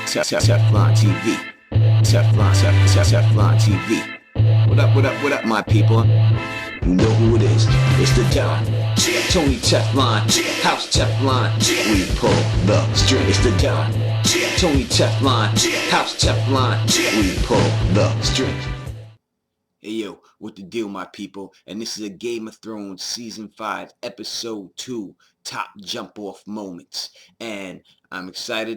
Teflon TV. Teflon TV. What up, my people? You know who it is. It's the Don. Tony Teflon. House Teflon. We pull the string. It's the Don. Tony Teflon. House Teflon. We pull the strings. Hey yo, what the deal, my people? And this is a Game of Thrones Season 5, Episode 2, Top Jump-Off Moments. And I'm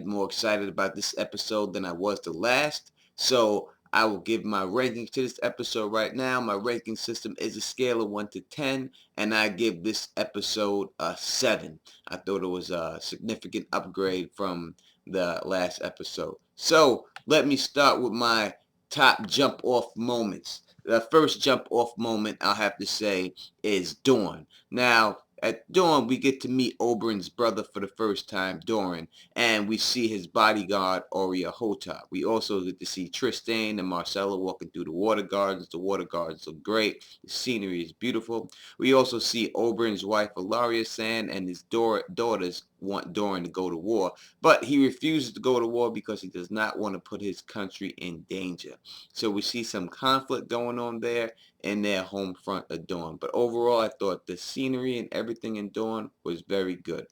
more excited about this episode than I was the last. So I will give my rankings to this episode right now. My ranking system is a scale of 1 to 10, and I give this episode a 7. I thought it was a significant upgrade from the last episode. So let me start with my top jump-off moments. The first jump-off moment I'll have to say is Dawn. Now, at Dawn, we get to meet Oberyn's brother for the first time, Doran, and we see his bodyguard, Arya Hotep. We also get to see Tristan and Marcella walking through the water gardens. The water gardens look great. The scenery is beautiful. We also see Oberyn's wife, Valeria Sand, and his daughters want Doran to go to war, but he refuses to go to war because he does not want to put his country in danger. So we see some conflict going on there in their home front of Dawn. But overall, I thought the scenery and everything in Dawn was very good.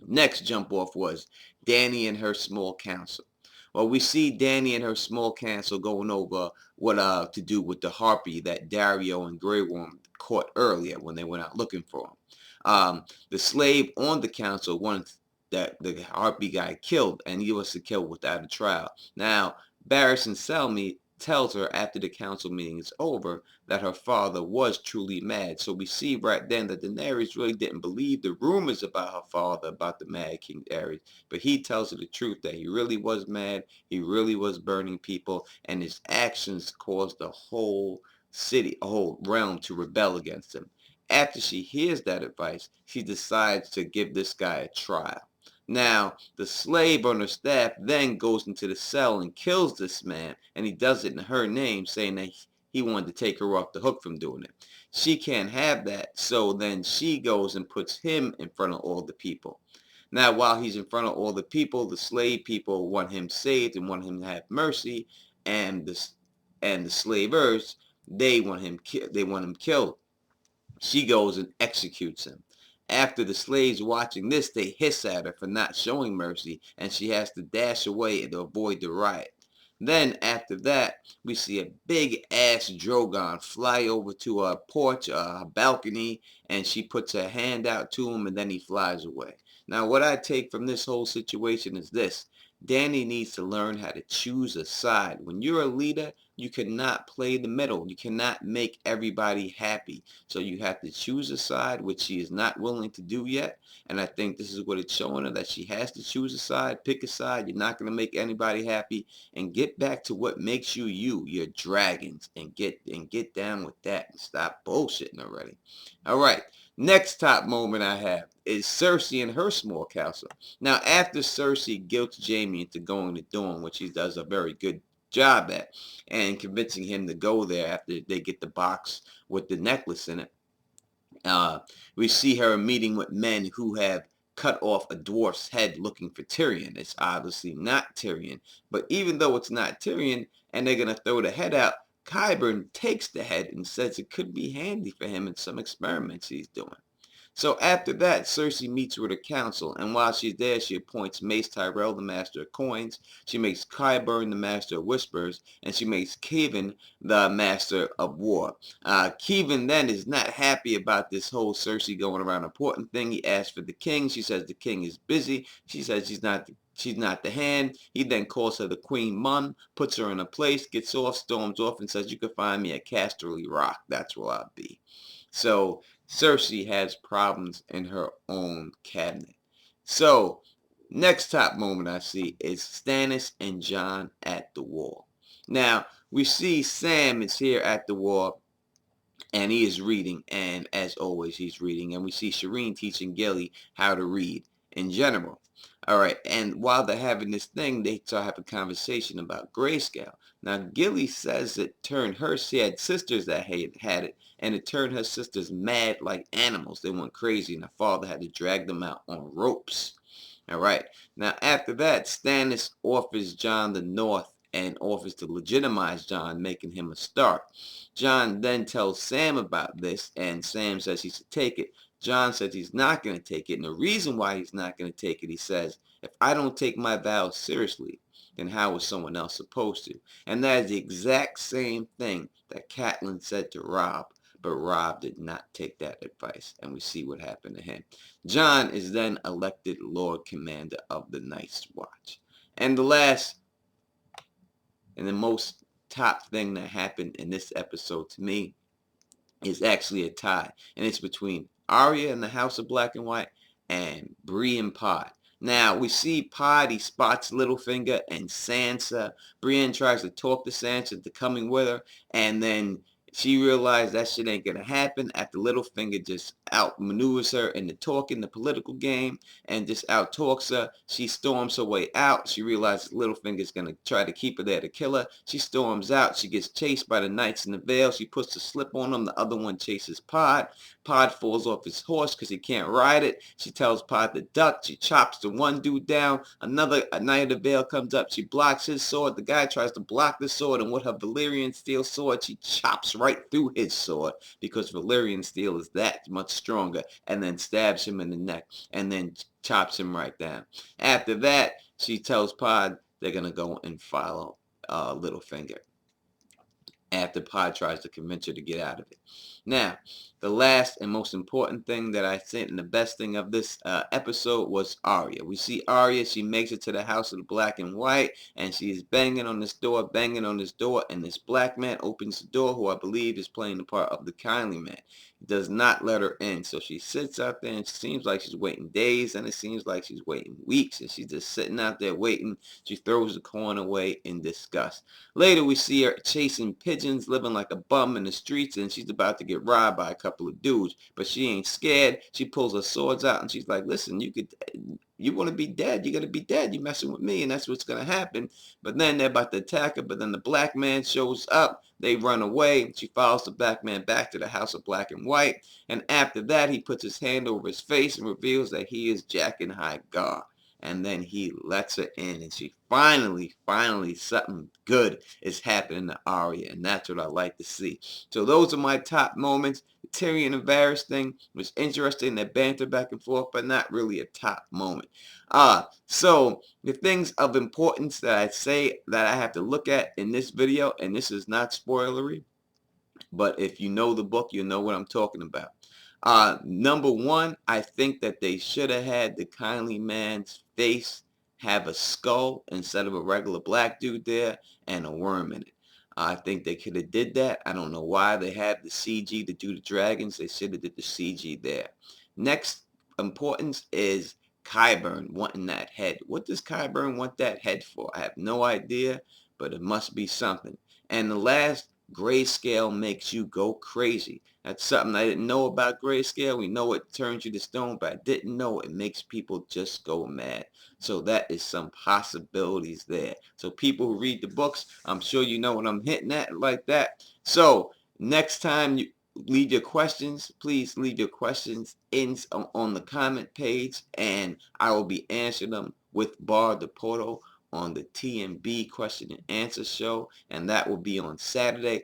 Next jump off was Dany and her small council. Well, we see Dany and her small council going over what to do with the harpy that Dario and Grey Worm caught earlier when they went out looking for him. The slave on the council wanted that the harpy guy killed, and he was to kill without a trial. Now, Barristan Selmy tells her after the council meeting is over that her father was truly mad. So we see right then that Daenerys really didn't believe the rumors about her father, about the Mad King Aerys. But he tells her the truth that he really was mad, he really was burning people, and his actions caused the whole city, a whole realm to rebel against him. After she hears that advice, she decides to give this guy a trial. Now, the slave on her staff then goes into the cell and kills this man, and he does it in her name, saying that he wanted to take her off the hook from doing it. She can't have that, so then she goes and puts him in front of all the people. Now, while he's in front of all the people, the slave people want him saved and want him to have mercy, and the slavers, they want him killed. She goes and executes him. After the slaves watching this, they hiss at her for not showing mercy, and she has to dash away to avoid the riot. Then, after that, we see a big-ass Drogon fly over to her porch, her balcony, and she puts her hand out to him, and then he flies away. Now, what I take from this whole situation is this. Dany needs to learn how to choose a side. When you're a leader, you cannot play the middle. You cannot make everybody happy. So you have to choose a side, which she is not willing to do yet. And I think this is what it's showing her, that she has to choose a side, pick a side. You're not going to make anybody happy. And get back to what makes you you, your dragons. And get down with that and stop bullshitting already. All right. Next top moment I have is Cersei and her small council. Now, after Cersei guilts Jaime into going to Dawn, which he does a very good job at, and convincing him to go there after they get the box with the necklace in it, we see her meeting with men who have cut off a dwarf's head looking for Tyrion. It's obviously not Tyrion, but even though it's not Tyrion and they're going to throw the head out, Qyburn takes the head and says it could be handy for him in some experiments he's doing. So after that, Cersei meets with her council, and while she's there, she appoints Mace Tyrell the Master of Coins, she makes Qyburn the Master of Whispers, and she makes Kevan the Master of War. Kevan then is not happy about this whole Cersei going around important thing. He asks for the king. She says the king is busy. She says she's not the hand. He then calls her the Queen Mum, puts her in a place, gets off, storms off, and says, you can find me at Casterly Rock. That's where I'll be. So Cersei has problems in her own cabinet. So next top moment I see is Stannis and Jon at the wall. Now, we see Sam is here at the wall, and he is reading, and as always, he's reading. And we see Shireen teaching Gilly how to read in general. All right, and while they're having this thing, they start having a conversation about grayscale. Now, Gilly says it turned her, she had sisters that had it, and it turned her sisters mad like animals. They went crazy, and her father had to drag them out on ropes. All right. Now, after that, Stannis offers Jon the North and offers to legitimize Jon, making him a Stark. Jon then tells Sam about this, and Sam says he should take it. Jon says he's not going to take it, and the reason why he's not going to take it, he says, if I don't take my vows seriously, then how is someone else supposed to? And that is the exact same thing that Catelyn said to Robb, but Robb did not take that advice, and we see what happened to him. Jon is then elected Lord Commander of the Night's Watch. And the last and the most top thing that happened in this episode to me is actually a tie. And it's between Arya and the House of Black and White and Brienne and Pod. Now, we see Pod, he spots Littlefinger and Sansa. Brienne tries to talk to Sansa into coming with her, and then she realized that shit ain't gonna happen after Littlefinger just outmaneuvers her in the talking, the political game, and just outtalks her. She storms her way out. She realizes Littlefinger's gonna try to keep her there to kill her. She storms out. She gets chased by the Knights in the Vale. She puts the slip on them. The other one chases Pod. Pod falls off his horse because he can't ride it. She tells Pod to duck. She chops the one dude down. A Knight of the Vale comes up. She blocks his sword. The guy tries to block the sword, and with her Valyrian steel sword, she chops right through his sword because Valyrian steel is that much stronger, and then stabs him in the neck, and then chops him right down. After that, she tells Pod they're going to go and follow Littlefinger after Pod tries to convince her to get out of it. Now, the last and most important thing that I think and the best thing of this episode was Arya. We see Arya, she makes it to the House of the Black and White, and she is banging on this door, and this black man opens the door, who I believe is playing the part of the kindly man. He does not let her in, so she sits out there, and it seems like she's waiting days, and it seems like she's waiting weeks, and she's just sitting out there waiting. She throws the coin away in disgust. Later, we see her chasing pigeons, living like a bum in the streets, and she's about to get robbed by a couple of dudes, but she ain't scared. She pulls her swords out, and she's like, listen, you want to be dead, you're going to be dead. You messing with me, and that's what's going to happen. But then they're about to attack her, but then the black man shows up. They run away. She follows the black man back to the House of Black and White, and after that, he puts his hand over his face and reveals that he is Jaqen H'ghar. And then he lets her in, and she finally, something good is happening to Arya, and that's what I like to see. So those are my top moments. The Tyrion and Varys thing was interesting. They banter back and forth, but not really a top moment. So the things of importance that I say that I have to look at in this video, and this is not spoilery, but if you know the book, you know what I'm talking about. Number one, I think that they should have had the kindly man's face have a skull instead of a regular black dude there and a worm in it. I think they could have did that. I don't know why they had the CG to do the dragons. They should have did the CG there. Next importance is Qyburn wanting that head. What does Qyburn want that head for? I have no idea, but it must be something. And the last, grayscale makes you go crazy. That's something I didn't know about grayscale. We know it turns you to stone, but I didn't know it makes people just go mad. So that is some possibilities there. So people who read the books, I'm sure you know what I'm hitting at like that. So next time you leave your questions, please leave your questions on the comment page, and I will be answering them with Bar the Portal on the TMB question and answer show, and that will be on Saturday.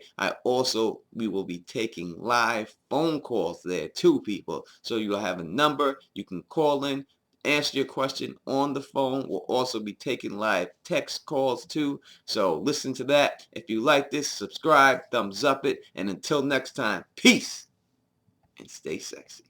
We will be taking live phone calls there too, people. So you'll have a number, you can call in, answer your question on the phone. We'll also be taking live text calls too. So listen to that. If you like this, subscribe, thumbs up it, and until next time, peace and stay sexy.